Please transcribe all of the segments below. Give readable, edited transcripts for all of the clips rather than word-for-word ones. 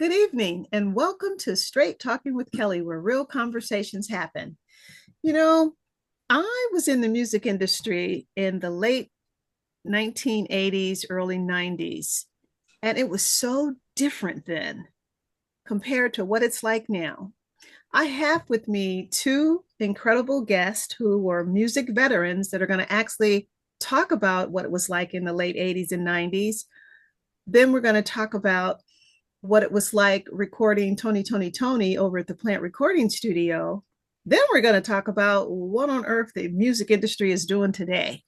Good evening, and welcome to Straight Talking with Kelly, where real conversations happen. You know, I was in the music industry in the late 1980s, early 90s, and it was so different then compared to what it's like now. I have with me two incredible guests who were music veterans that are going to actually talk about what it was like in the late 80s and 90s. Then we're going to talk about what it was like recording Toni over at the Plant Recording Studio. Then we're going to talk about what on earth the music industry is doing today.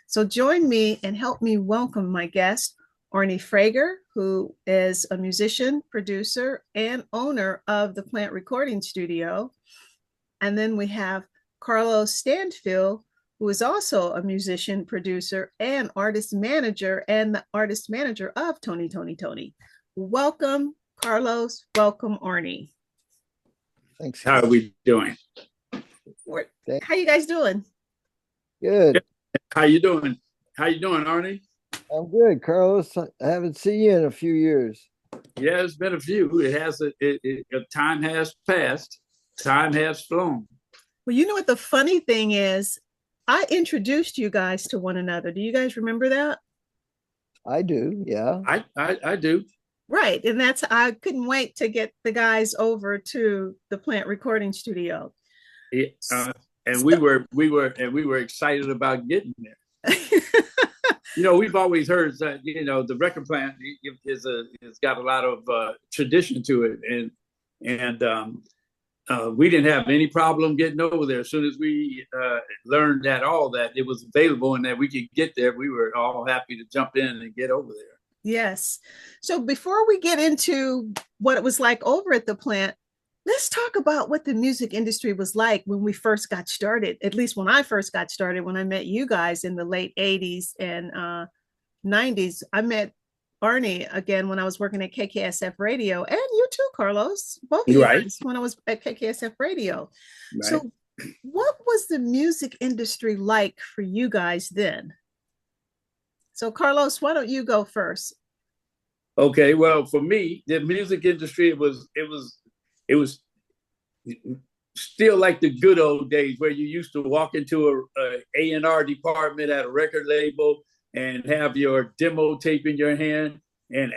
So join me and help me welcome my guest, Arne Frager, who is a musician, producer, and owner of the Plant Recording Studio. And then we have Carlos Stanfield, who is also a musician, producer, and artist manager, and the artist manager of Toni. Welcome, Carlos. Welcome, Arne. Thanks. How are we doing? How you guys doing? Good. How you doing? How you doing, Arne? I'm good, Carlos. I haven't seen you in a few years. Yeah, it's been a few. Time has passed. Time has flown. Well, you know what the funny thing is? I introduced you guys to one another. Do you guys remember that? I do, yeah. I do. Right. And I couldn't wait to get the guys over to the Plant Recording Studio. Yeah, and we were excited about getting there. We've always heard that, the record plant has got a lot of tradition to it. And we didn't have any problem getting over there. As soon as we learned that it was available and that we could get there, we were all happy to jump in and get over there. Yes. So before we get into what it was like over at the plant, let's talk about what the music industry was like when we first got started. At least when I first got started, when I met you guys in the late 80s and 90s. I met Arne again when I was working at KKSF Radio, and you too, Carlos, both of you guys, when I was at KKSF Radio. Right. So what was the music industry like for you guys then? So Carlos, why don't you go first? Okay, well, for me, the music industry, it was still like the good old days where you used to walk into a A&R department at a record label and have your demo tape in your hand and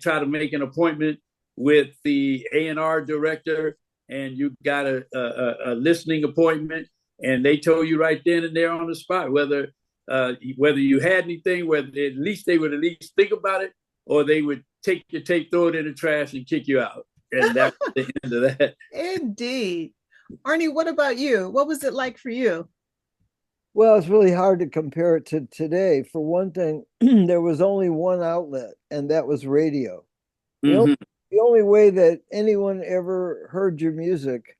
try to make an appointment with the A&R director, and you got a listening appointment, and they told you right then and there on the spot whether you had anything, whether at least they would at least think about it, or they would take your tape, throw it in the trash, and kick you out. And that's the end of that. Indeed. Arne, what about you? What was it like for you? Well, it's really hard to compare it to today. For one thing, there was only one outlet, and that was radio. The only way that anyone ever heard your music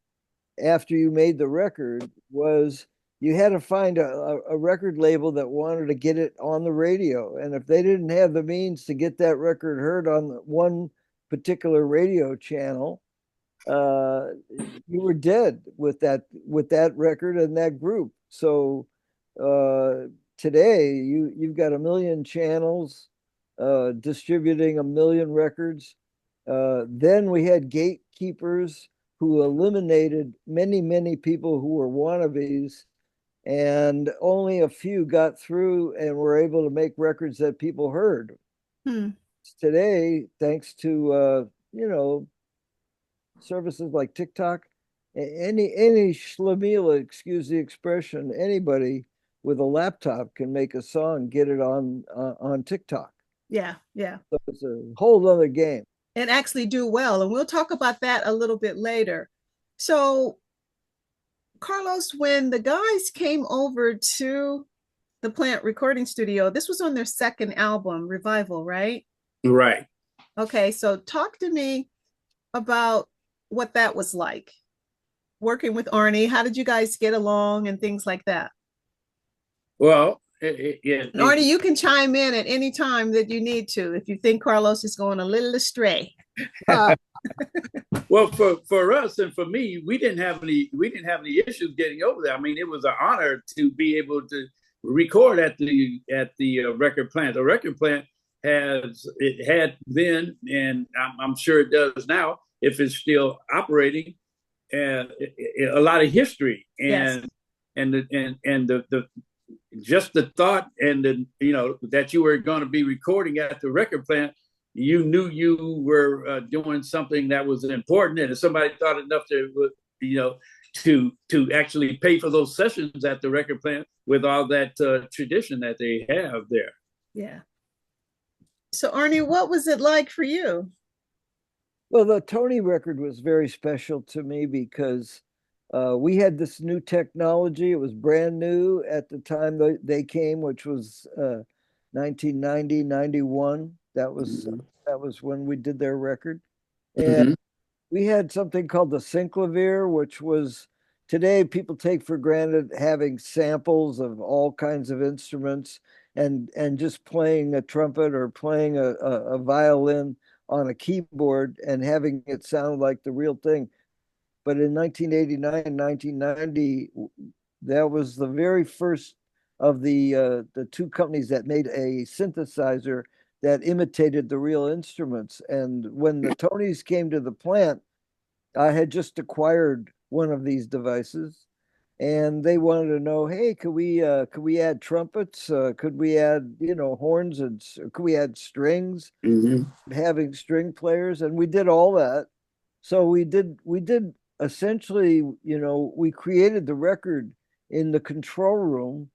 after you made the record was you had to find a record label that wanted to get it on the radio. And if they didn't have the means to get that record heard on one particular radio channel, you were dead with that record and that group. So today you've got 1 million channels distributing 1 million records. Then we had gatekeepers who eliminated many people who were wannabes, and only a few got through and were able to make records that people heard. Today, thanks to services like TikTok, any schlemiel, excuse the expression, anybody with a laptop can make a song, get it on TikTok. Yeah. So it's a whole other game. And actually do well. And we'll talk about that a little bit later. So, Carlos, when the guys came over to the Plant Recording Studio, this was on their second album, Revival, right? Right. Okay, so talk to me about what that was like, working with Arne. How did you guys get along and things like that? Well, Arne, you can chime in at any time that you need to if you think Carlos is going a little astray. Well, for us and for me, we didn't have any issues getting over there. I mean, it was an honor to be able to record at the record plant. The record plant it had then, and I'm sure it does now, if it's still operating, and a lot of history, Yes. The just the thought, and that you were going to be recording at the record plant, you knew you were doing something that was important, and if somebody thought enough to to actually pay for those sessions at the record plant with all that tradition that they have there. Yeah. So Arnie, what was it like for you? Well, the Toni record was very special to me because we had this new technology. It was brand new at the time they came, which was 1990, 91. That was when we did their record. And we had something called the synclavier, which was today people take for granted having samples of all kinds of instruments and just playing a trumpet or playing a violin on a keyboard and having it sound like the real thing. But in 1989, 1990, that was the very first of the two companies that made a synthesizer that imitated the real instruments. And when the Tonys came to the plant, I had just acquired one of these devices, and they wanted to know, hey, could we add trumpets? Could we add horns, and could we add strings? Having string players, and we did all that. So we did essentially, we created the record in the control room,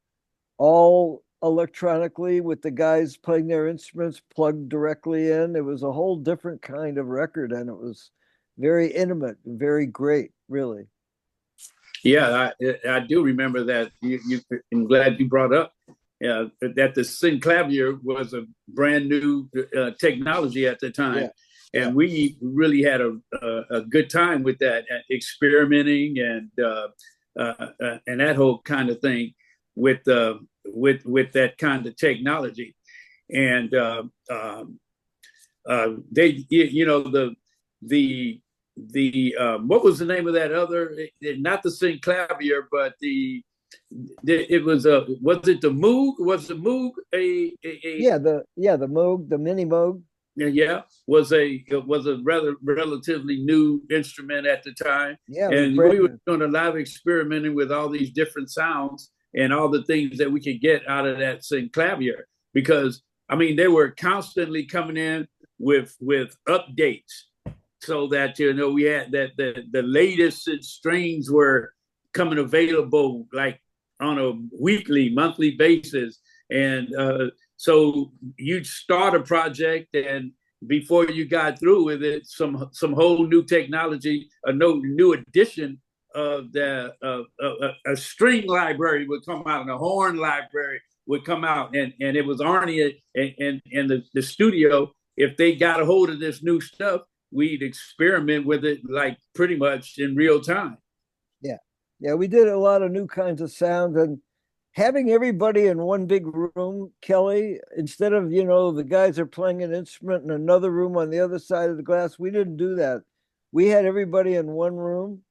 all electronically with the guys playing their instruments plugged directly in. It was a whole different kind of record, and it was very intimate and very great, really. Yeah, I do remember that. I'm glad you brought up that the synclavier was a brand new technology at the time. Yeah. And we really had a good time with that, experimenting and that whole kind of thing with that kind of technology. And what was the name of that other? Not the synclavier, but it was it the Moog? Was the Moog the Moog, the mini Moog? Yeah, was a rather relatively new instrument at the time. Yeah, and we were doing a lot of experimenting with all these different sounds and all the things that we could get out of that synclavier, because I mean they were constantly coming in with updates, so that we had that the latest strings were coming available like on a weekly, monthly basis, and so you'd start a project, and before you got through with it, some whole new technology, a new addition of a string library would come out, and a horn library would come out, and it was Arne and the studio. If they got a hold of this new stuff, we'd experiment with it like pretty much in real time. Yeah, we did a lot of new kinds of sounds, and having everybody in one big room, Kelly, instead of, the guys are playing an instrument in another room on the other side of the glass, we didn't do that. We had everybody in one room,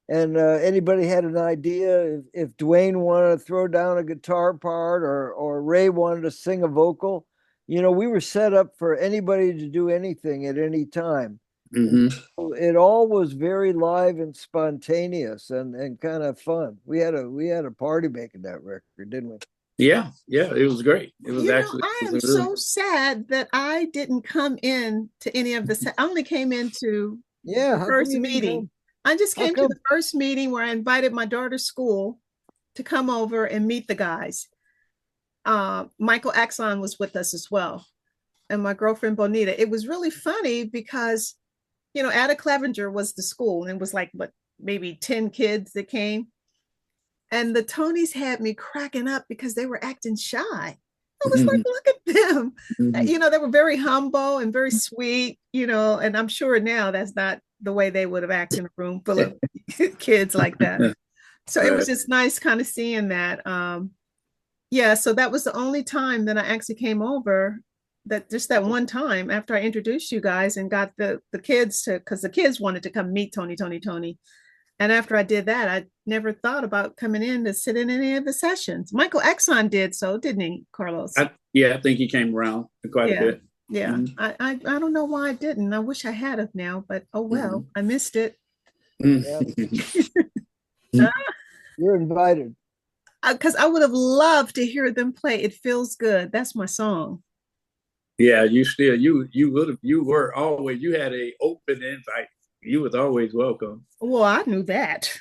and anybody had an idea. If Dwayne wanted to throw down a guitar part, or Ray wanted to sing a vocal, we were set up for anybody to do anything at any time. So it all was very live and spontaneous and kind of fun. We had a party making that record, didn't we? Yeah, it was great. It was I am so sad that I didn't come in to any of the. I only came into the first meeting. I just came to the first meeting where I invited my daughter's school to come over and meet the guys. Michael Axon was with us as well, and my girlfriend Bonita. It was really funny because Ada Clevenger was the school, and it was like maybe 10 kids that came, and the Tonys had me cracking up because they were acting shy. I was like, look at them. They were very humble and very sweet, and I'm sure now that's not the way they would have acted in a room full of kids like that. So it was just nice kind of seeing that. So that was the only time that I actually came over, that one time after I introduced you guys and got the kids to, because the kids wanted to come meet Toni. And after I did that, I never thought about coming in to sit in any of the sessions. Michael Exxon did so, didn't he, Carlos? Yeah, I think he came around quite a Yeah. bit. Yeah. Mhm. I don't know why I didn't. I wish I had of now, but oh well, Mhm. I missed it. Yeah, Mhm. you're invited. Because I would have loved to hear them play It Feels Good. That's my song. Yeah, you were always, you had a open invite. You was always welcome. Well, I knew that.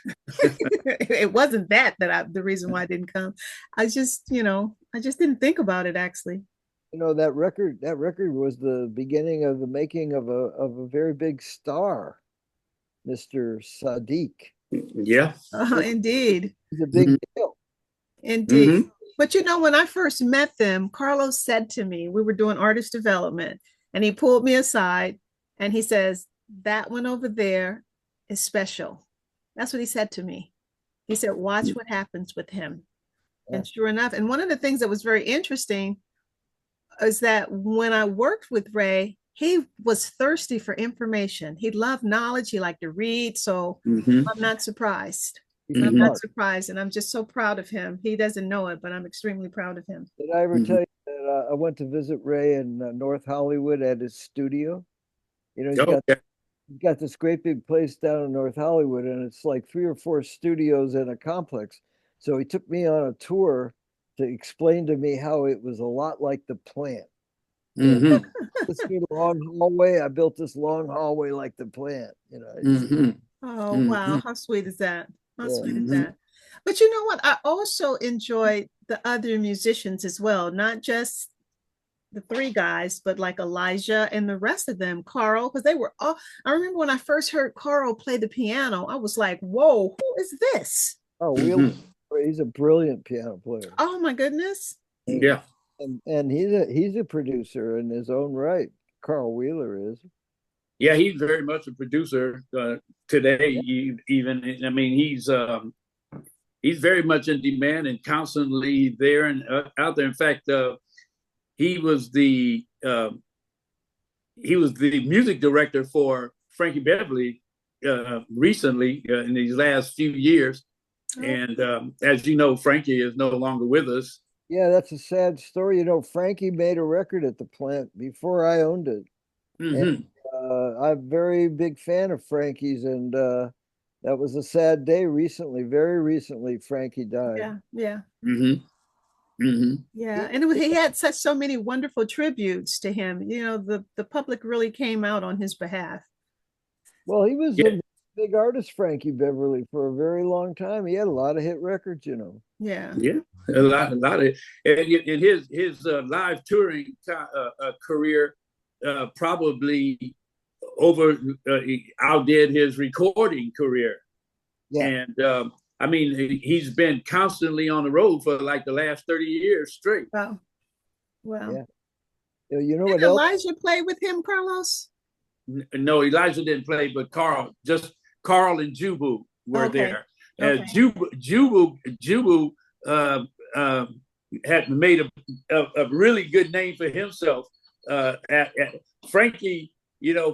It wasn't the reason why I didn't come. I just didn't think about it actually. You know, that record was the beginning of the making of a very big star, Mr. Sadiq. Yeah. Indeed. He's a big deal. Indeed. Hmm. But when I first met them, Carlos said to me, we were doing artist development, and he pulled me aside and he says, "That one over there is special." That's what he said to me. He said, "Watch what happens with him." Yeah. And sure enough, and one of the things that was very interesting is that when I worked with Ray, he was thirsty for information. He loved knowledge. He liked to read. So Hmm. I'm not surprised. He's I'm Hmm. not smart. surprised. And I'm just so proud of him. He doesn't know it, but I'm extremely proud of him. Did I ever Hmm. tell you that I went to visit Ray in North Hollywood at his studio? You know, Okay. he's got this great big place down in North Hollywood, and it's like 3 or 4 studios in a complex. So he took me on a tour to explain to me how it was a lot like the plant. You know, Hmm. this long hallway. I built this long hallway like the plant. You know, Hmm. Oh, wow. Hmm. How sweet is that? How yeah. sweet is Hmm. that? But you know what? I also enjoyed the other musicians as well, not just the three guys, but like Elijah and the rest of them, Carl, because they were all. I remember when I first heard Carl play the piano, I was like, whoa, who is this? Oh, Hmm. he's a brilliant piano player. Oh my goodness. And, Yeah. and he's a producer in his own right. Carl Wheeler is. Yeah, he's very much a producer today. Yeah. Even, I mean, he's very much in demand and constantly there and out there. In fact, he was the uh, he was the music director for Frankie Beverly recently in these last few years. Oh, And as you know, Frankie is no longer with us. Yeah, that's a sad story. You know, Frankie made a record at the plant before I owned it. And Hmm. I'm a very big fan of Frankie's, and that was a sad day recently. Very recently, Frankie died. yeah, yeah, Hmm. Hmm. yeah. And he had such so many wonderful tributes to him. The public really came out on his behalf. Well, he was Yeah, a big artist, Frankie Beverly, for a very long time. He had a lot of hit records, you know. Yeah, yeah, a lot of, and in his live touring career probably over outdid his recording career. Yeah, And I mean, he's been constantly on the road for like the last 30 years straight. wow, wow. yeah. You know what Did else? Elijah play with him, Carlos? No, Elijah didn't play, but Carl and Jubu were Okay, there. okay. Jubu uh, uh, had made a really good name for himself. Frankie,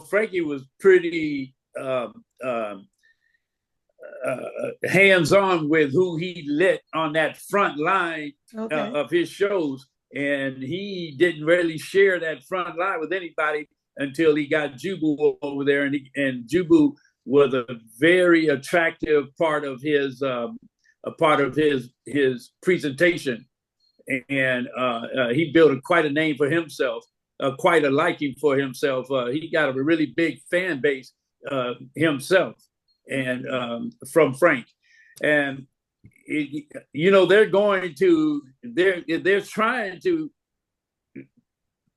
Frankie was pretty hands on with who he let on that front line Okay. of his shows. And he didn't really share that front line with anybody until he got Jubu over there. And Jubu was a very attractive part of his presentation. And he built quite a name for himself, quite a liking for himself. He got a really big fan base himself, and from Frank, and they're trying to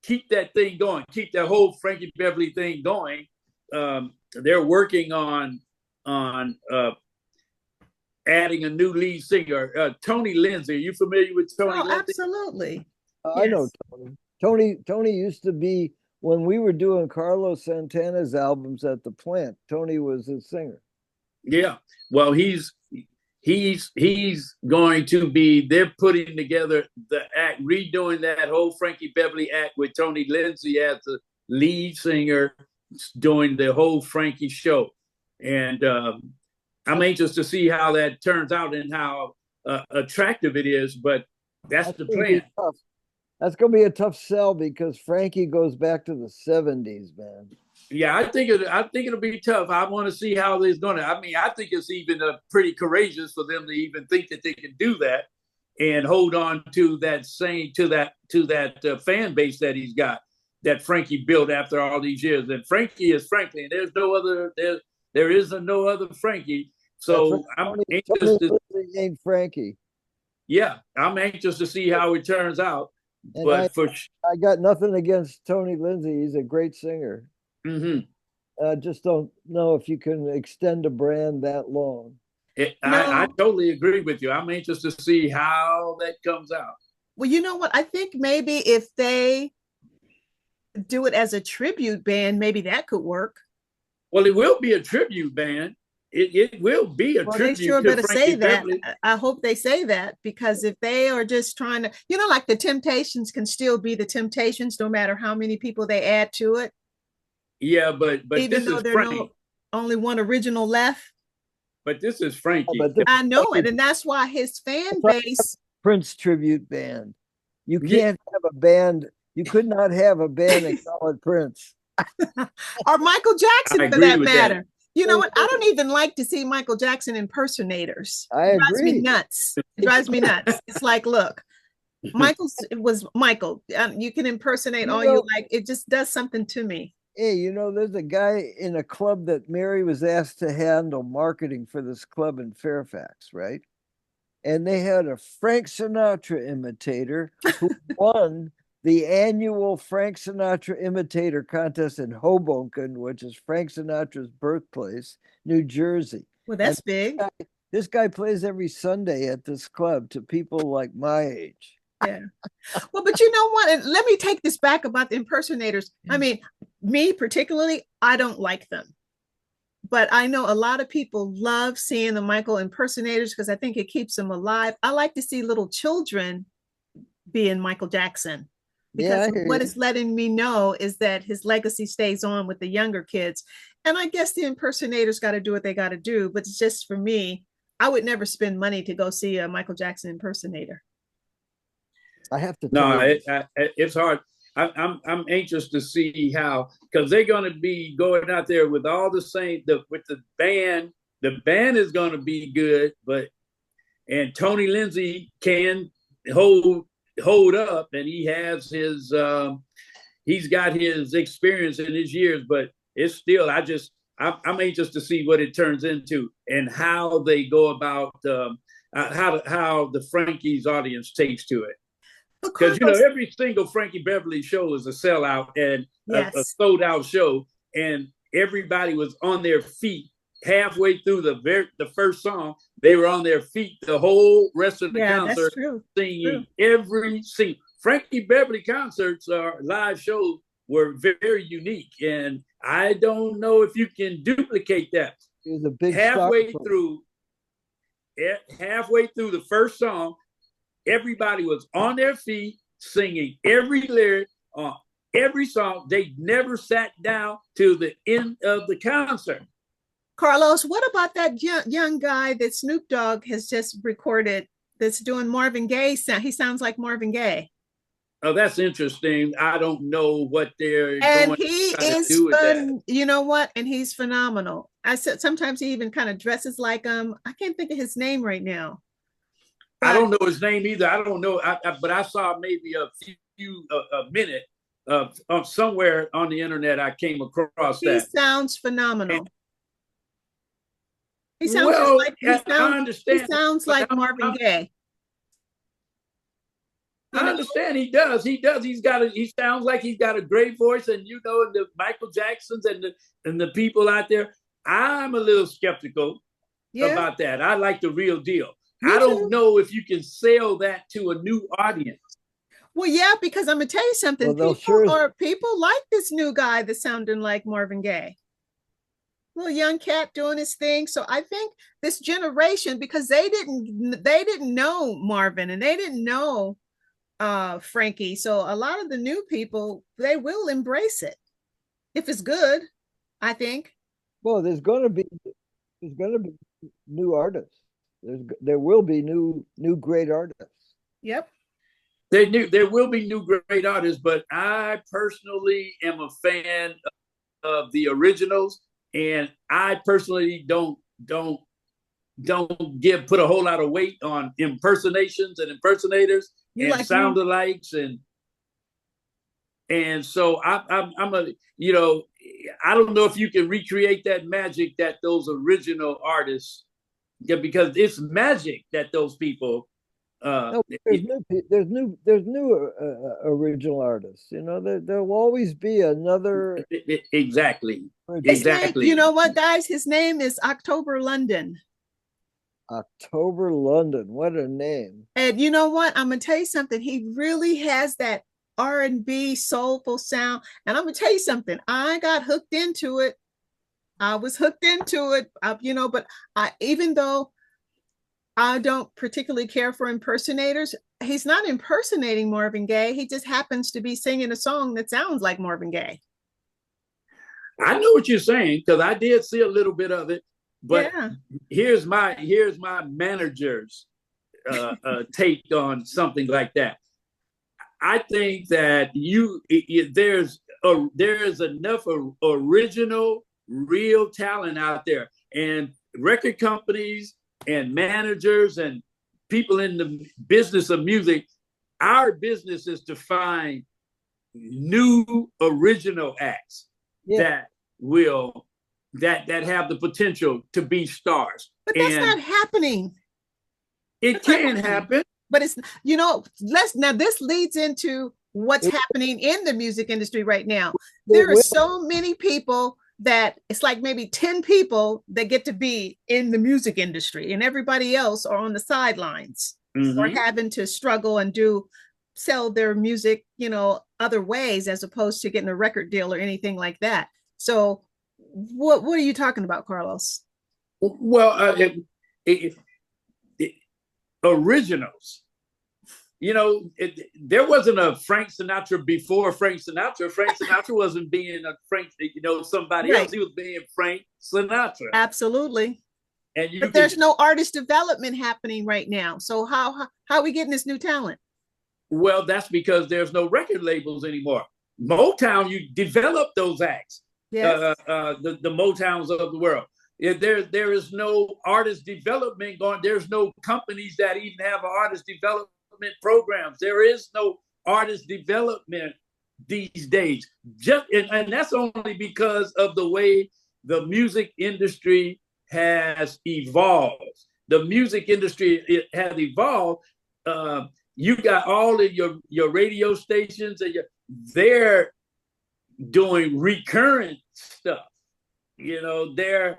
keep that thing going, keep that whole Frankie Beverly thing going. They're working on adding a new lead singer, Toni Lindsay. Are you familiar with Toni Oh, Lindsay? absolutely. I know Yes. Tony. Tony used to be when we were doing Carlos Santana's albums at the plant. Tony was his singer. Yeah. Well, he's going to be. They're putting together the act, redoing that whole Frankie Beverly act with Toni Lindsay as the lead singer, doing the whole Frankie show, and I'm anxious to see how that turns out and how attractive it is. But that's That's the going to be plan. tough. That's gonna be a tough sell because Frankie goes back to the 70s, man. Yeah, I think it'll be tough. I want to see how they're going to. I mean, I think it's even pretty courageous for them to even think that they can do that and hold on to that fan base that he's got, that Frankie built after all these years. And Frankie is Frankie, and there's no other there is no other Frankie. So I'm anxious to ain't Frankie. Yeah, I'm anxious to see how it turns out. And but I got nothing against Toni Lindsay. He's a great singer. I just don't know if you can extend a brand that long. I totally agree with you. I'm anxious to see how that comes out. Well, you know what? I think maybe if they do it as a tribute band, maybe that could work. Well, it will be a tribute band. It will be a tribute. They sure to better Frankie say that. Beverly. I hope they say that, because if they are just trying to, like the Temptations can still be the Temptations no matter how many people they add to it. Yeah, but even this though is there's only one original left. But this is Frankie. I know it, and that's why his fan base. Prince tribute band. You can't have a band. You could not have a band that called Prince. Or Michael Jackson, for that matter. That. You know what? I don't even like to see Michael Jackson impersonators. It drives me nuts. It drives me nuts. It's like, look, Michael was Michael. You can impersonate all you like. It just does something to me. Hey, there's a guy in a club that Mary was asked to handle marketing for this club in Fairfax, right? And they had a Frank Sinatra imitator who won the annual Frank Sinatra imitator contest in Hoboken, which is Frank Sinatra's birthplace, New Jersey. Well, that's big. This guy plays every Sunday at this club to people like my age. Yeah. Well, but you know what? And let me take this back about the impersonators. I mean, me particularly, I don't like them. But I know a lot of people love seeing the Michael impersonators because I think it keeps them alive. I like to see little children being Michael Jackson, because what it's letting me know is that his legacy stays on with the younger kids. And I guess the impersonators got to do what they got to do. But it's just, for me, I would never spend money to go see a Michael Jackson impersonator. I have to. It's hard. I'm anxious to see how, because they're going to be going out there with all the same with the band. The band is going to be good, and Toni Lindsay can hold up, and he has his he's got his experience in his years, but it's still I'm anxious to see what it turns into and how they go about how the Frankie's audience takes to it. Because every single Frankie Beverly show is a sellout and a sold out show, and everybody was on their feet halfway through the first song. They were on their feet the whole rest of the concert, singing every single. Frankie Beverly concerts or live shows were very unique, and I don't know if you can duplicate that. It was a big halfway through the first song. Everybody was on their feet singing every lyric on every song. They never sat down till the end of the concert. Carlos, what about that young guy that Snoop Dogg has just recorded that's doing Marvin Gaye sound? He sounds like Marvin Gaye. Oh, that's interesting. I don't know what they're and going he to is do with that. You know what? And he's phenomenal. I said sometimes he even kind of dresses like I can't think of his name right now. I don't know his name either. I don't know, but I saw maybe a minute of somewhere on the internet. I came across that. He sounds phenomenal. He sounds He sounds like Marvin Gaye. I understand he does. He sounds like he's got a great voice, and the Michael Jacksons and the people out there. I'm a little skeptical about that. I like the real deal. I don't know if you can sell that to a new audience. Well, yeah, because I'm gonna tell you something. People like this new guy that's sounding like Marvin Gaye. Little young cat doing his thing. So I think this generation, because they didn't know Marvin and they didn't know Frankie. So a lot of the new people, they will embrace it if it's good, I think. Well, there's gonna be new artists. There will be new great artists. Yep. There will be new great artists, but I personally am a fan of the originals, and I personally don't put a whole lot of weight on impersonations and impersonators You and like me? sound alikes, and so I'm a, you know, I don't know if you can recreate that magic that those original artists, yeah, because it's magic that those people. No, there's new original artists. You know, there will always be another Exactly, His original. name, you exactly. know what, guys? His name is October London. October London. What a name. And you know what? I'm gonna tell you something. He really has that R&B soulful sound. And I'm gonna tell you something. I got hooked into it. I was hooked into it. But I, even though I don't particularly care for impersonators, he's not impersonating Marvin Gaye. He just happens to be singing a song that sounds like Marvin Gaye. I know what you're saying because I did see a little bit of it, but Yeah. here's my manager's take on something like that. I think that there's enough original, real talent out there, and record companies and managers and people in the business of music. Our business is to find new original acts Yeah. that will that have the potential to be stars, But that's and not happening. it That's not can happening. happen. But it's, let's now, this leads into what's It, happening in the music industry right now. it There are will. so many people that it's like maybe 10 people that get to be in the music industry, and everybody else are on the sidelines or Mm-hmm. having to struggle and sell their music, other ways as opposed to getting a record deal or anything like that. So what are you talking about, Carlos? Well, it, it, originals. There wasn't a Frank Sinatra before Frank Sinatra. Frank Sinatra wasn't being a Frank, somebody else. Right. He was being Frank Sinatra. Absolutely. And you But can, there's no artist development happening right now. So how are we getting this new talent? well, that's because there's no record labels anymore. Motown, you develop those acts, Yes. the Motowns of the world. There is no artist development going. There's no companies that even have artist development programs. There is no artist development these days. And that's only because of the way the music industry has evolved. The music industry, it has evolved. You got all of your radio stations, and they're doing recurrent stuff. They're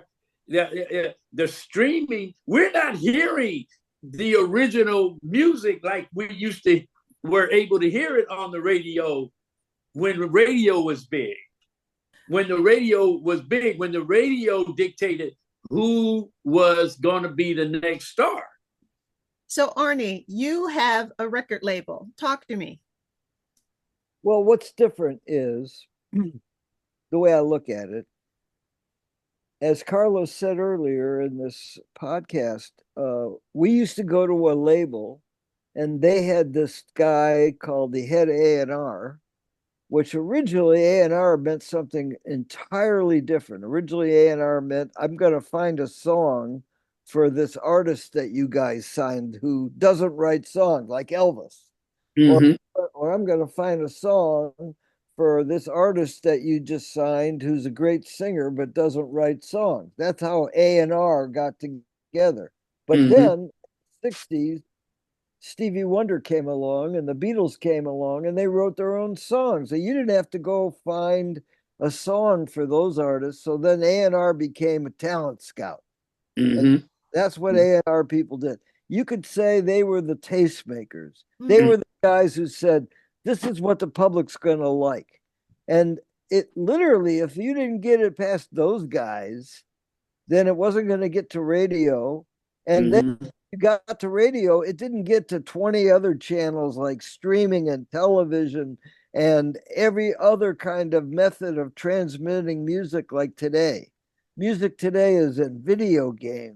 streaming. We're not hearing the original music like we used to were able to hear it on the radio when the radio was big. When the radio dictated who was going to be the next star. So Arnie, you have a record label. Talk to me. Well, what's different is the way I look at it. As Carlos said earlier in this podcast, we used to go to a label and they had this guy called the head A&R, which originally A&R meant something entirely different. Originally A&R meant, I'm going to find a song for this artist that you guys signed who doesn't write songs, like Elvis. Mm-hmm. Or I'm going to find a song for this artist that you just signed who's a great singer but doesn't write songs. That's how A&R got together. But Mm-hmm. then, 60s, Stevie Wonder came along and the Beatles came along and they wrote their own songs. So you didn't have to go find a song for those artists. So then A&R became a talent scout. Mm-hmm. And that's what A&R people did. You could say they were the tastemakers. They were the guys who said, this is what the public's going to like. And it literally, if you didn't get it past those guys, then it wasn't going to get to radio. And then you got to radio, it didn't get to 20 other channels like streaming and television and every other kind of method of transmitting music like today. Music today is in video games.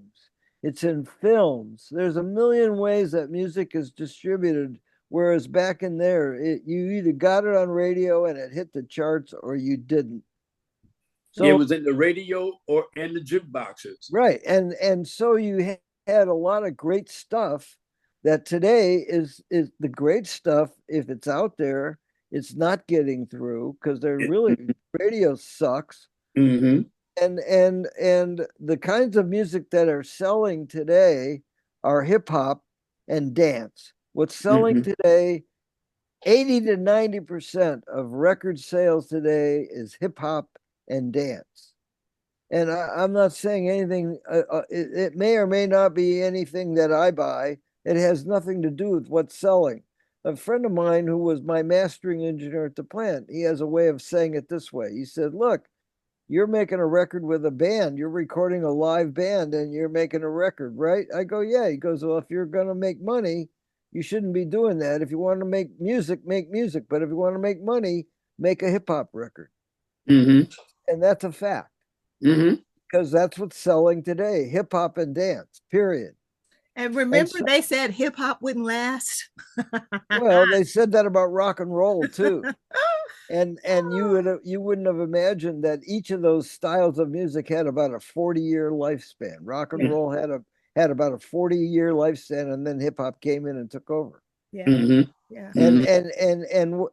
It's in films. There's a million ways that music is distributed Whereas back in there, you either got it on radio and it hit the charts or you didn't. So it was in the radio or in the jukeboxes. Right. And so you had a lot of great stuff that today is the great stuff. If it's out there, it's not getting through because they're really radio sucks. Mm-hmm. And the kinds of music that are selling today are hip hop and dance. What's selling today, 80 to 90% of record sales today is hip hop and dance. And I'm not saying anything, it may or may not be anything that I buy. It has nothing to do with what's selling. A friend of mine who was my mastering engineer at the plant, he has a way of saying it this way. He said, look, you're making a record with a band. You're recording a live band and you're making a record, right? I go, yeah. He goes, well, if you're going to make money, you shouldn't be doing that. If you want to make music, make music. But if you want to make money, make a hip hop record. Mm-hmm. And that's a fact. Mm-hmm. Because that's what's selling today, hip hop and dance, period. And remember, they said hip hop wouldn't last. Well, they said that about rock and roll too. And you wouldn't have imagined that each of those styles of music had about a 40-year lifespan. Rock and roll had about a 40-year lifespan, and then hip hop came in and took over. Yeah. Mm-hmm. Yeah.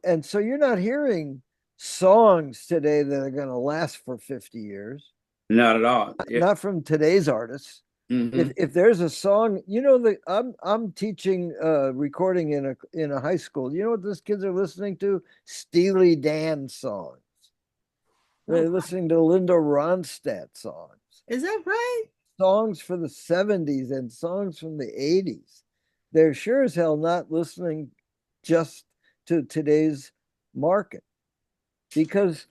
And so you're not hearing songs today that are going to last for 50 years. Not at all. Yeah. Not from today's artists. Mm-hmm. If there's a song, I'm teaching recording in a high school. You know what these kids are listening to? Steely Dan songs. They're listening to Linda Ronstadt songs. Is that right? Songs for the 70s and songs from the 80s. They're sure as hell not listening just to today's market, because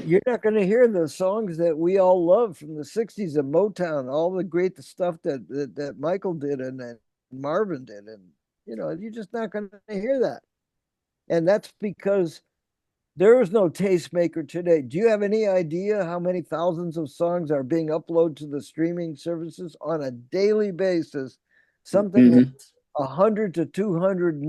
you're not going to hear the songs that we all love from the 60s and Motown, all the great stuff that Michael did and Marvin did. And, you're just not going to hear that. And that's because there is no tastemaker today. Do you have any idea how many thousands of songs are being uploaded to the streaming services on a daily basis? Something like 100 to 200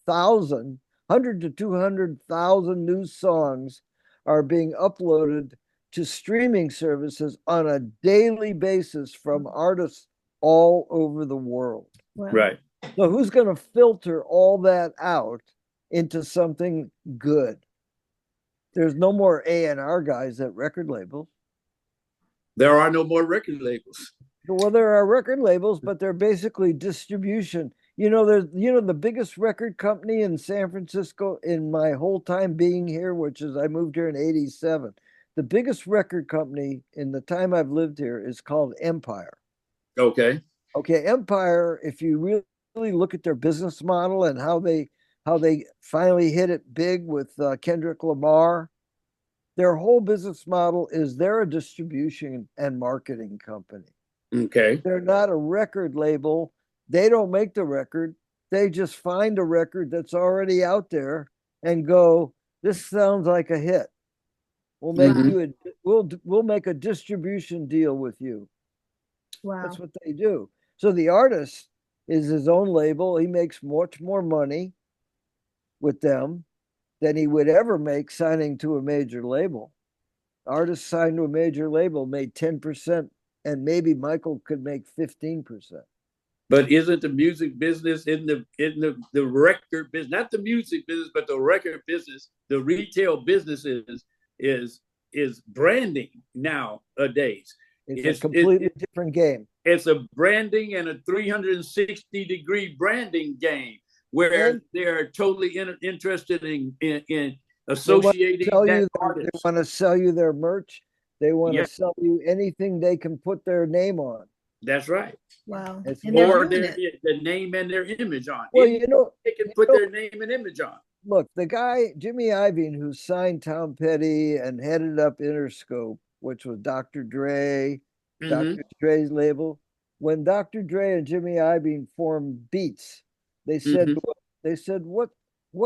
100 to 200,000 new songs are being uploaded to streaming services on a daily basis from artists all over the world. Wow. Right. So who's going to filter all that out into something good? There's no more A&R guys at record labels. There are no more record labels. Well, there are record labels, but they're basically distribution. The biggest record company in San Francisco in my whole time being here, which is I moved here in 87. The biggest record company in the time I've lived here is called Empire. Okay. Okay, Empire, if you really look at their business model and how they finally hit it big with Kendrick Lamar, their whole business model is they're a distribution and marketing company. Okay. They're not a record label. They don't make the record. They just find a record that's already out there and go, this sounds like a hit. We'll make we'll make a distribution deal with you. Wow. That's what they do. So the artist is his own label. He makes much more money with them than he would ever make signing to a major label. Artists signed to a major label made 10%, and maybe Michael could make 15%. But isn't the music business in the record business, not the music business, but the record business, the retail business is branding nowadays. It's a completely different game. It's a branding and a 360-degree branding game where they're totally interested in associating that artist. They want to sell you their merch. They want to sell you anything they can put their name on. That's right. Wow. Or the name and their image on. Well, they can put their name and image on. Look, the guy, Jimmy Iovine, who signed Tom Petty and headed up Interscope, which was Dr. Dre, Dr. Dre's label. When Dr. Dre and Jimmy Iovine formed Beats, they said, what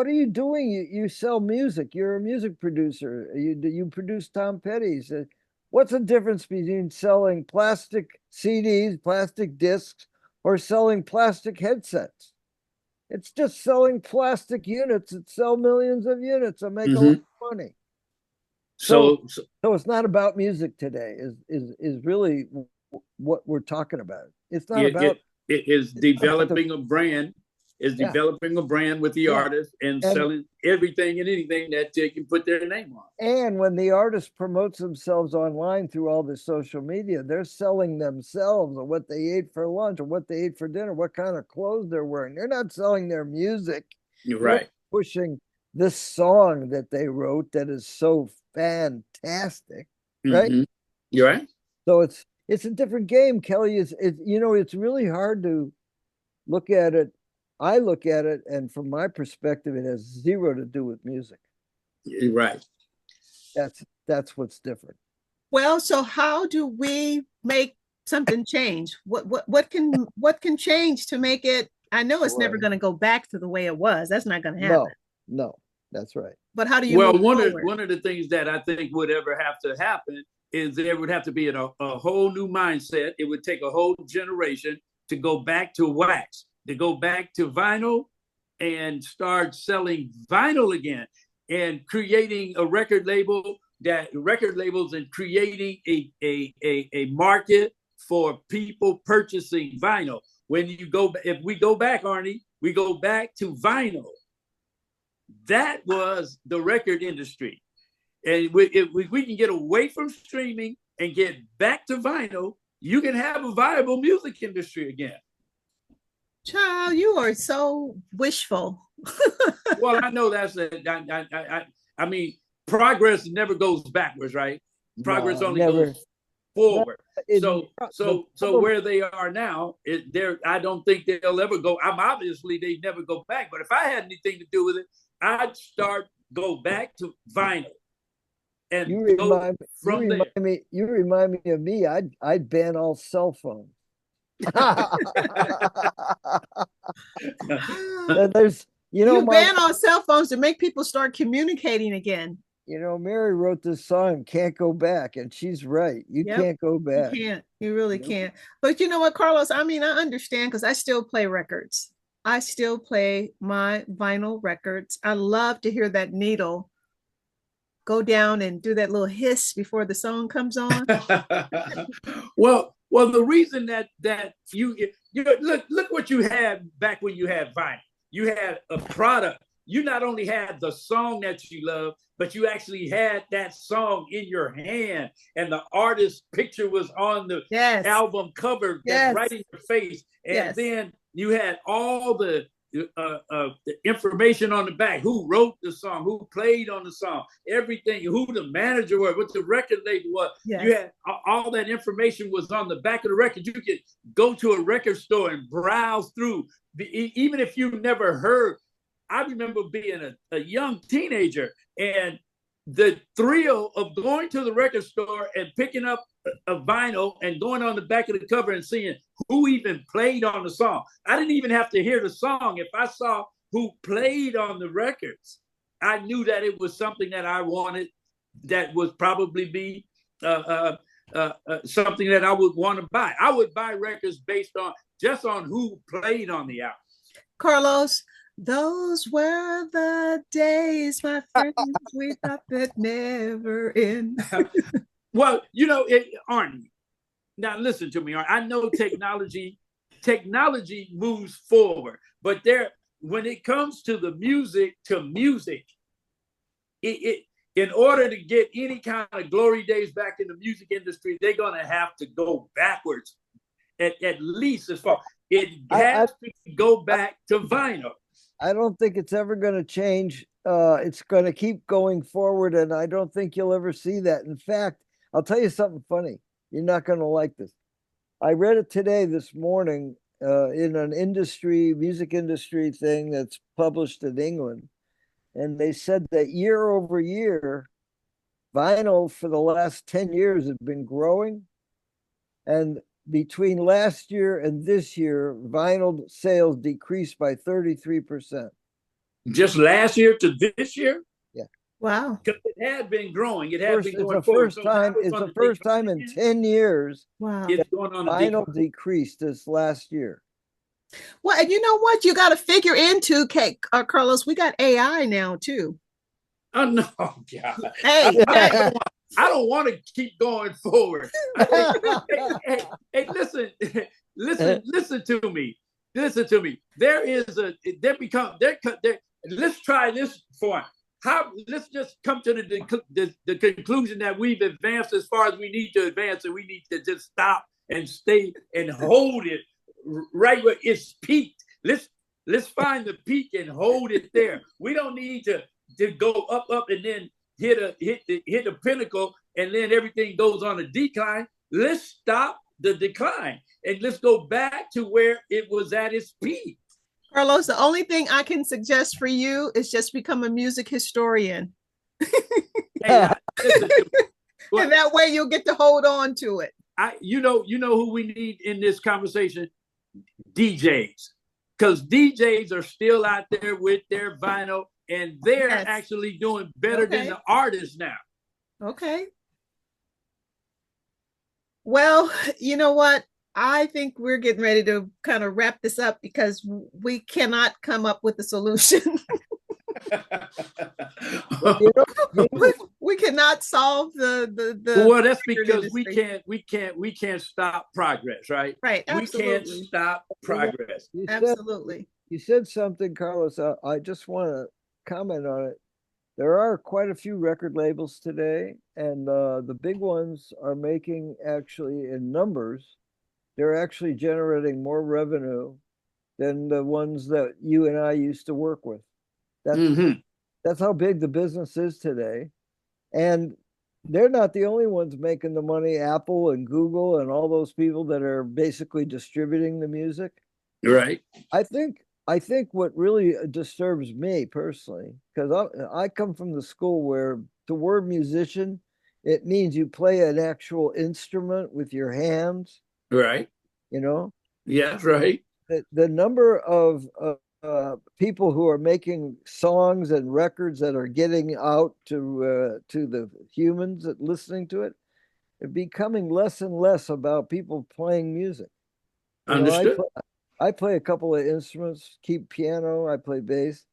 are you doing? You sell music. You're a music producer. You produce Tom Petty. He said, what's the difference between selling plastic CDs, plastic discs, or selling plastic headsets? It's just selling plastic units that sell millions of units and make a lot of money. So So it's not about music today. Is really what we're talking about. It's not about. It is developing a brand. Is developing a brand with the artist and selling everything and anything that they can put their name on. And when the artist promotes themselves online through all the social media, they're selling themselves or what they ate for lunch or what they ate for dinner, what kind of clothes they're wearing. They're not selling their music. You're right. They're pushing this song that they wrote that is so fantastic, right? You're right. So it's a different game, Kelly. It's really hard to look at it. I look at it, and from my perspective, it has zero to do with music. You're right. That's what's different. Well, so how do we make something change? What can change to make it? I know it's never going to go back to the way it was. That's not going to happen. No, that's right. But how do you? Well, one of the things that I think would ever have to happen is there would have to be a whole new mindset. It would take a whole generation to go back to wax, to go back to vinyl and start selling vinyl again and creating a record labels and creating a market for people purchasing vinyl. If we go back, Arnie, we go back to vinyl. That was the record industry. And if we can get away from streaming and get back to vinyl, you can have a viable music industry again. Child, you are so wishful. Well, I know I mean, progress never goes backwards, right? Progress only goes forward. So where they are now, I don't think they'll ever go. Obviously they never go back. But if I had anything to do with it, I'd go back to vinyl. And you remind me of me. I'd ban all cell phones. There's you ban all cell phones to make people start communicating again. Mary wrote this song, Can't Go Back, and she's right. You can't go back. You can't. You really can't. But you know what, Carlos? I mean, I understand because I still play records. I still play my vinyl records. I love to hear that needle go down and do that little hiss before the song comes on. Well, the reason that you look what you had back when you had vinyl. You had a product. You not only had the song that you love, but you actually had that song in your hand, and the artist's picture was on the album cover, that's right in your face, and then you had all the information on the back, who wrote the song, who played on the song, everything, who the manager was, what the record label was. You had all that information was on the back of the record. You could go to a record store and browse through, even if you never heard. I remember being a young teenager, and the thrill of going to the record store and picking up a vinyl and going on the back of the cover and seeing who even played on the song. I didn't even have to hear the song. If I saw who played on the records, I knew that it was something that I wanted, that would probably be something that I would want to buy. I would buy records based on who played on the album. Carlos, those were the days, my friends, we thought that never end. Well, Arne, now listen to me, Arne. I know technology moves forward, but when it comes to the music, in order to get any kind of glory days back in the music industry, they're going to have to go backwards, at least as far. It has to go back to vinyl. I don't think it's ever going to change. It's going to keep going forward, and I don't think you'll ever see that. In fact, I'll tell you something funny. You're not going to like this. I read it this morning, in an music industry thing that's published in England. And they said that year over year, vinyl for the last 10 years has been growing. And between last year and this year, vinyl sales decreased by 33%. Just last year to this year? Yeah. Wow. Because it had been growing. It had been going forward. It's the first time in 10 years. Wow. It's going on vinyl decreased this last year. Well, and you know what? You got to figure into, Carlos, we got AI now too. Oh no, God! Hey, hey. I don't want to keep going forward. Hey, listen, listen to me. Listen to me. Let's try this for let's just come to the conclusion that we've advanced as far as we need to advance, and we need to just stop and stay and hold it right where it's peaked. Let's find the peak and hold it there. We don't need to go up and then hit the pinnacle and then everything goes on a decline. Let's stop the decline and let's go back to where it was at its peak. Carlos, the only thing I can suggest for you is just become a music historian. Hey, and that way you'll get to hold on to it. You know who we need in this conversation? DJs. Because DJs are still out there with their vinyl and they're actually doing better than the artists now. Okay. Well, you know what? I think we're getting ready to kind of wrap this up because we cannot come up with a solution. We cannot solve the well, that's because we can't stop progress, right? Right. Absolutely. We can't stop progress. Absolutely. You said something, Carlos. I just want to comment on it. There are quite a few record labels today, and the big ones are making, actually, in numbers, they're actually generating more revenue than the ones that you and I used to work with. That's how big the business is today. And they're not the only ones making the money. Apple and Google and all those people that are basically distributing the music. Right. I think what really disturbs me personally, because I come from the school where the word musician, it means you play an actual instrument with your hands. Right. You know? Yeah, right. The number of people who are making songs and records that are getting out to the humans that listening to it, it's becoming less and less about people playing music. Understood. I play a couple of instruments, keep piano, I play bass.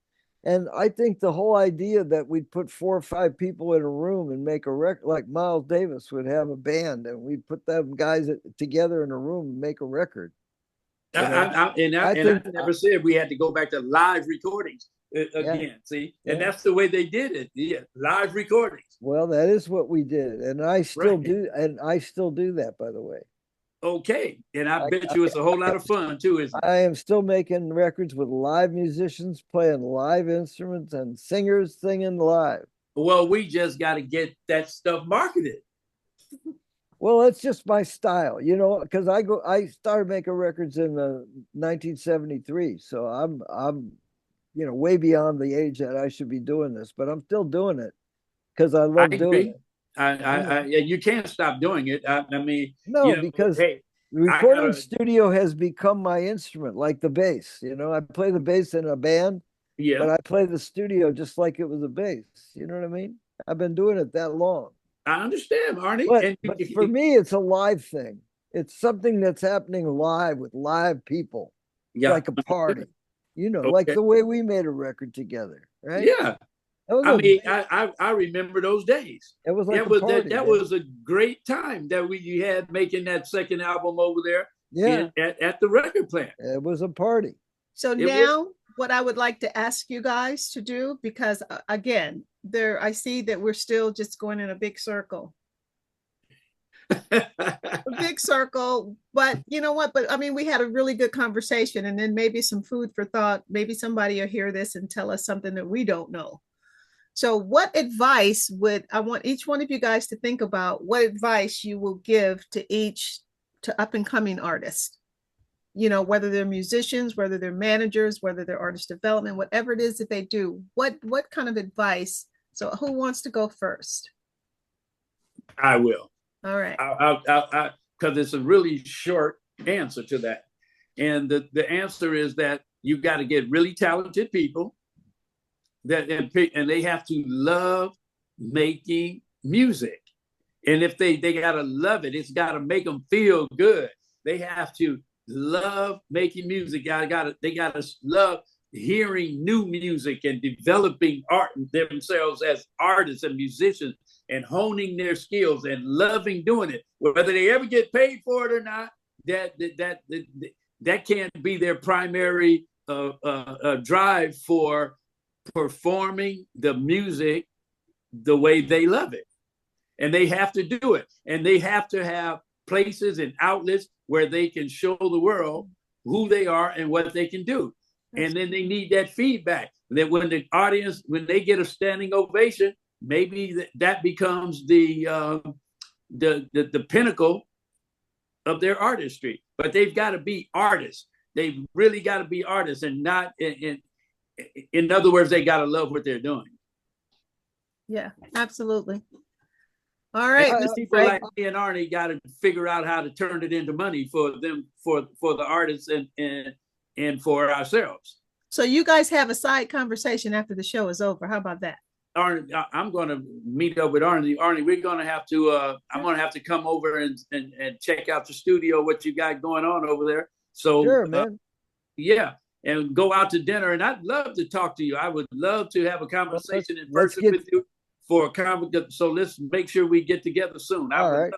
And I think the whole idea that we'd put 4 or 5 people in a room and make a record, like Miles Davis would have a band and we'd put them guys together in a room and make a record. I never said we had to go back to live recordings again. See, and that's the way they did it. Yeah, live recordings. Well, that is what we did, and I still do, and I still do that, by the way. Okay, and I bet you it's a whole lot of fun too, isn't it? I am still making records with live musicians playing live instruments and singers singing live. Well, we just got to get that stuff marketed. Well, it's just my style, because I started making records in 1973, so I'm way beyond the age that I should be doing this, but I'm still doing it because I love doing it. You can't stop doing it. I mean, because the recording studio has become my instrument, like the bass. I play the bass in a band, but I play the studio just like it was a bass. You know what I mean? I've been doing it that long. I understand, Arnie. But for me, it's a live thing. It's something that's happening live with live people, like a party. Like the way we made a record together, right? Yeah. I remember those days. It was like that was a great time that you had making that second album over there. Yeah, at the record plant. It was a party. So what I would like to ask you guys to do, because again, I see that we're still just going in a big circle. A big circle, but you know what? But I mean, we had a really good conversation, and then maybe some food for thought. Maybe somebody will hear this and tell us something that we don't know. So what advice I want each one of you guys to think about what advice you will give to up and coming artists, whether they're musicians, whether they're managers, whether they're artist development, whatever it is that they do, what kind of advice? So who wants to go first? I will. All right. Because it's a really short answer to that. And the answer is that you got to get really talented people and they have to love making music. And if they got to love it, it's got to make them feel good. They have to love making music. They gotta love hearing new music and developing art themselves as artists and musicians and honing their skills and loving doing it. Whether they ever get paid for it or not, that can't be their primary drive for performing the music the way they love it. And they have to do it. And they have to have places and outlets where they can show the world who they are and what they can do. And then they need that feedback. That when the audience, when they get a standing ovation, maybe that becomes the pinnacle of their artistry. But they've got to be artists. They've really got to be artists, and not in other words, they got to love what they're doing. Yeah, absolutely. All right, Mr. People Frager. like me and Arne got to figure out how to turn it into money for them, for the artists and for ourselves. So you guys have a side conversation after the show is over. How about that? Arne, I'm going to meet up with Arne. Arne, we're going to have to. I'm going to have to come over and check out the studio, what you got going on over there. So, sure, man. Yeah, and go out to dinner. And I'd love to talk to you. I would love to have a conversation in person with you. For a conversation, so let's make sure we get together soon. All right,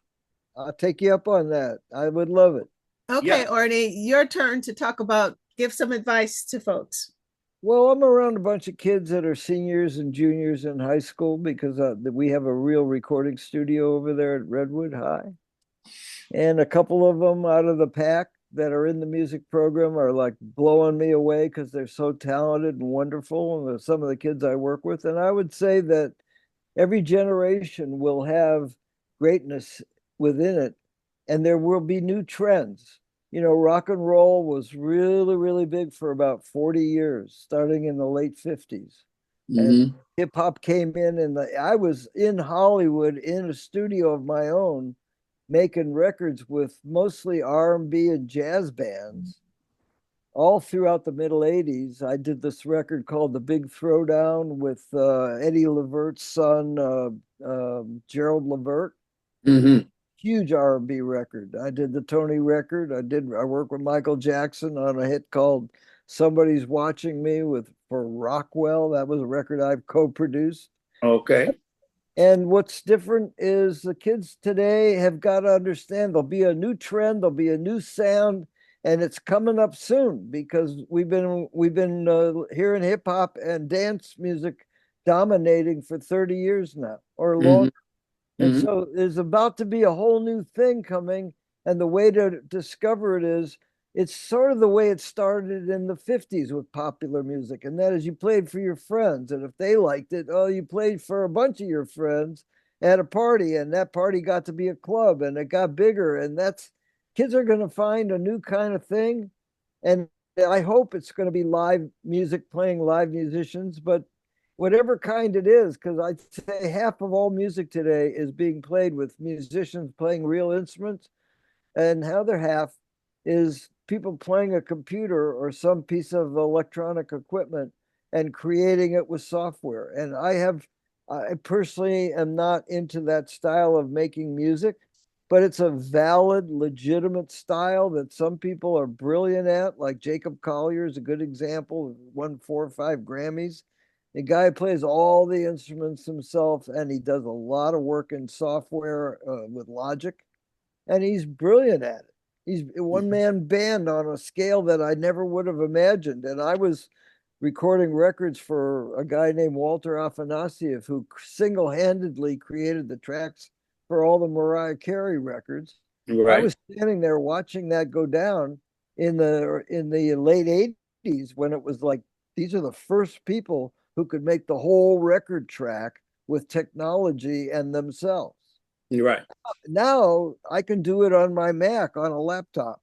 I'll take you up on that. I would love it. Okay, yeah. Arne, your turn to talk about, give some advice to folks. Well, I'm around a bunch of kids that are seniors and juniors in high school because we have a real recording studio over there at Redwood High. And a couple of them out of the pack that are in the music program are like blowing me away because they're so talented and wonderful. And some of the kids I work with. And I would say that every generation will have greatness within it, and there will be new trends. You know, rock and roll was really, really big for about 40 years, starting in the late 50s. Mm-hmm. And hip hop came in, and I was in Hollywood in a studio of my own, making records with mostly R&B and jazz bands. All throughout the middle 80s, I did this record called The Big Throwdown with Eddie Levert's son, Gerald Levert. Mm-hmm. Huge R&B record. I did the Toni record. I worked with Michael Jackson on a hit called Somebody's Watching Me for Rockwell. That was a record I've co-produced. Okay. And what's different is the kids today have got to understand there'll be a new trend, there'll be a new sound. And it's coming up soon because we've been hearing hip hop and dance music dominating for 30 years now or longer. Mm-hmm. And so there's about to be a whole new thing coming. And the way to discover it is, it's sort of the way it started in the 50s with popular music. And that is, you played for your friends. And if they liked it, you played for a bunch of your friends at a party. And that party got to be a club and it got bigger. And kids are going to find a new kind of thing. And I hope it's going to be live music, playing live musicians, but whatever kind it is, because I'd say half of all music today is being played with musicians playing real instruments. And the other half is people playing a computer or some piece of electronic equipment and creating it with software. And I personally am not into that style of making music. But it's a valid, legitimate style that some people are brilliant at, like Jacob Collier is a good example, won 4 or 5 Grammys. The guy plays all the instruments himself, and he does a lot of work in software with Logic, and he's brilliant at it. He's a one-man band on a scale that I never would have imagined. And I was recording records for a guy named Walter Afanasieff, who single-handedly created the tracks for all the Mariah Carey records. Right. I was standing there watching that go down in the late 80s when it was like, these are the first people who could make the whole record track with technology and themselves. You're right. Now I can do it on my Mac on a laptop,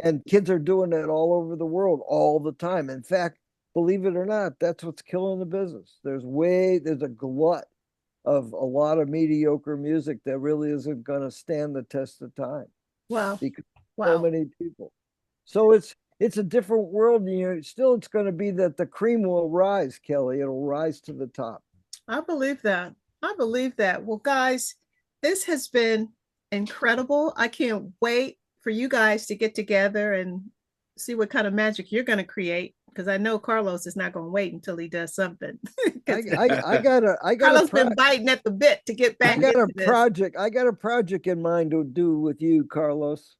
and kids are doing it all over the world all the time. In fact, believe it or not, that's what's killing the business. There's a glut of a lot of mediocre music that really isn't going to stand the test of time. Wow. Because so many people. So it's a different world. It's going to be that the cream will rise, Kelly. It'll rise to the top. I believe that. Well, guys, this has been incredible. I can't wait for you guys to get together and see what kind of magic you're going to create. Because I know Carlos is not going to wait until he does something. Carlos been biting at the bit to get back. I got a project in mind to do with you, Carlos.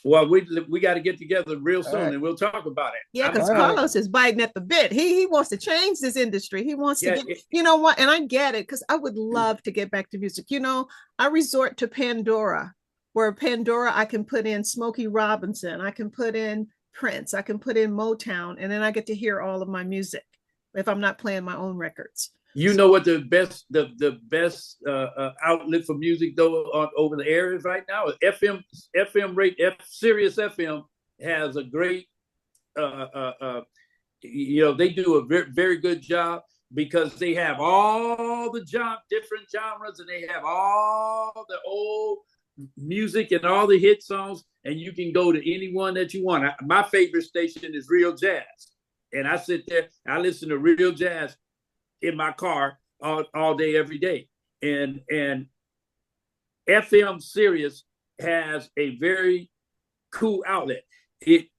Well, we got to get together real soon, and we'll talk about it. Yeah, because Carlos is biting at the bit. He wants to change this industry. He wants to get, you know what? And I get it, because I would love to get back to music. You know, I resort to Pandora, where Pandora I can put in Smokey Robinson, I can put in Prince, I can put in Motown, and then I get to hear all of my music if I'm not playing my own records. You know what the best outlet for music though over the air is right now? FM rate, Sirius FM has a great they do a very, very good job, because they have all the different genres, and they have all the old music and all the hit songs, and you can go to any one that you want. My favorite station is Real Jazz, and I sit there, I listen to Real Jazz in my car all day, every day. And FM Sirius has a very cool outlet. It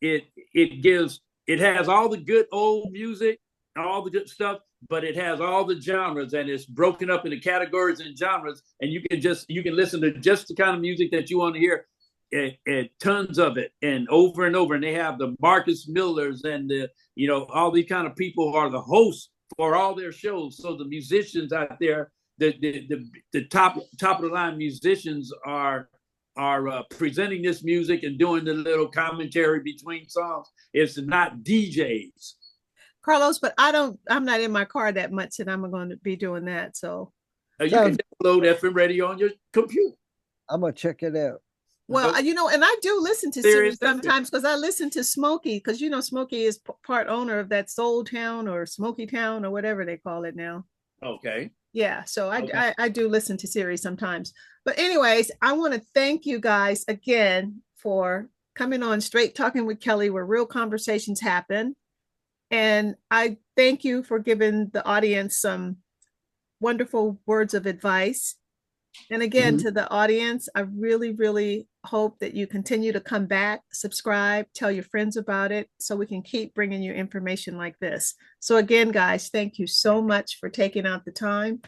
has all the good old music, all the good stuff, but it has all the genres, and it's broken up into categories and genres, and you can listen to just the kind of music that you want to hear, and tons of it, and over. And they have the Marcus Millers and all these kind of people are the hosts for all their shows. So the musicians out there, the top of the line musicians are presenting this music and doing the little commentary between songs. It's not DJs. Carlos, but I'm not in my car that much, and I'm going to be doing that. So you can download FM radio on your computer. I'm going to check it out. Well, and I do listen to Sirius sometimes, because I listen to Smokey, because Smokey is part owner of that Soul Town or Smoky Town or whatever they call it now. Okay. Yeah, so I do listen to Sirius sometimes. But anyways, I want to thank you guys again for coming on Straight Talking with Kelly, where real conversations happen. And I thank you for giving the audience some wonderful words of advice. And again, to the audience, I really, really hope that you continue to come back, subscribe, tell your friends about it, so we can keep bringing you information like this. So again, guys, thank you so much for taking out the time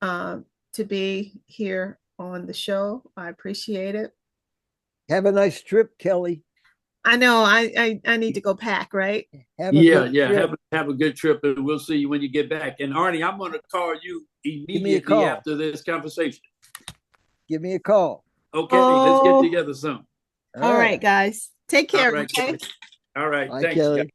to be here on the show. I appreciate it. Have a nice trip, Kelly. I know I need to go pack, right? Have a good trip, and we'll see you when you get back. And Arnie, I'm going to call you immediately after this conversation. Give me a call. Okay, let's get together soon. All right, guys. Take care. All right, okay. All right. Bye, Thanks, Kelly.